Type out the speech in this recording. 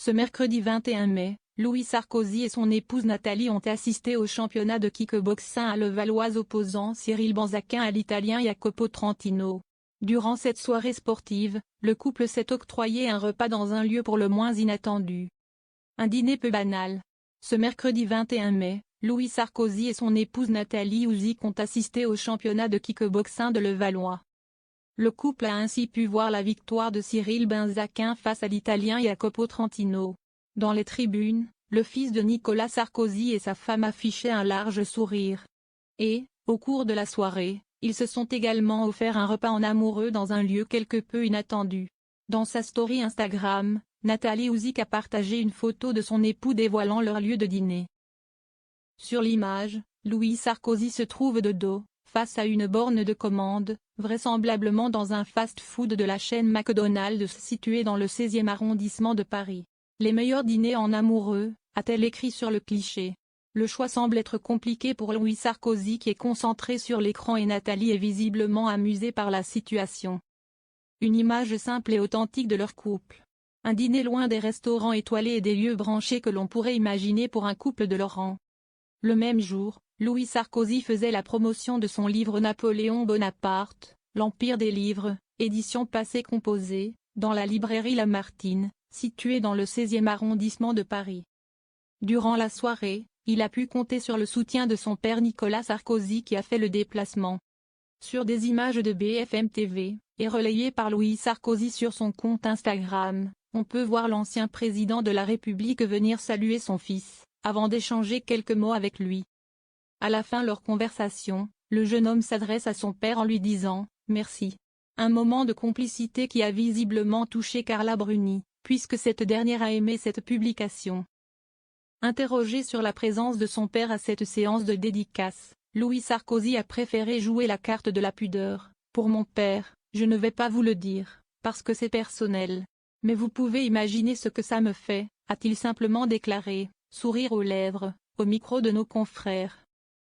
Ce mercredi 21 mai, Louis Sarkozy et son épouse Nathalie ont assisté au championnat de kickboxing à Levallois opposant Cyril Banzaquin à l'Italien Jacopo Trentino. Durant cette soirée sportive, le couple s'est octroyé un repas dans un lieu pour le moins inattendu. Un dîner peu banal. Ce mercredi 21 mai, Louis Sarkozy et son épouse Nathalie Ouzik ont assisté au championnat de kickboxing de Levallois. Le couple a ainsi pu voir la victoire de Cyril Banzaquin face à l'Italien Jacopo Trentino. Dans les tribunes, le fils de Nicolas Sarkozy et sa femme affichaient un large sourire. Et, au cours de la soirée, ils se sont également offert un repas en amoureux dans un lieu quelque peu inattendu. Dans sa story Instagram, Nathalie Ouzik a partagé une photo de son époux dévoilant leur lieu de dîner. Sur l'image, Louis Sarkozy se trouve de dos, face à une borne de commande, vraisemblablement dans un fast-food de la chaîne McDonald's situé dans le 16e arrondissement de Paris. Les meilleurs dîners en amoureux, a-t-elle écrit sur le cliché. Le choix semble être compliqué pour Louis Sarkozy qui est concentré sur l'écran et Nathalie est visiblement amusée par la situation. Une image simple et authentique de leur couple. Un dîner loin des restaurants étoilés et des lieux branchés que l'on pourrait imaginer pour un couple de leur rang. Le même jour, Louis Sarkozy faisait la promotion de son livre Napoléon Bonaparte, l'Empire des livres, édition passée composée, dans la librairie Lamartine, située dans le 16e arrondissement de Paris. Durant la soirée, il a pu compter sur le soutien de son père Nicolas Sarkozy qui a fait le déplacement. Sur des images de BFM TV, et relayées par Louis Sarkozy sur son compte Instagram, on peut voir l'ancien président de la République venir saluer son fils, avant d'échanger quelques mots avec lui. À la fin de leur conversation, le jeune homme s'adresse à son père en lui disant « Merci ». Un moment de complicité qui a visiblement touché Carla Bruni, puisque cette dernière a aimé cette publication. Interrogé sur la présence de son père à cette séance de dédicace, Louis Sarkozy a préféré jouer la carte de la pudeur. « Pour mon père, je ne vais pas vous le dire, parce que c'est personnel. Mais vous pouvez imaginer ce que ça me fait », a-t-il simplement déclaré, sourire aux lèvres, au micro de nos confrères.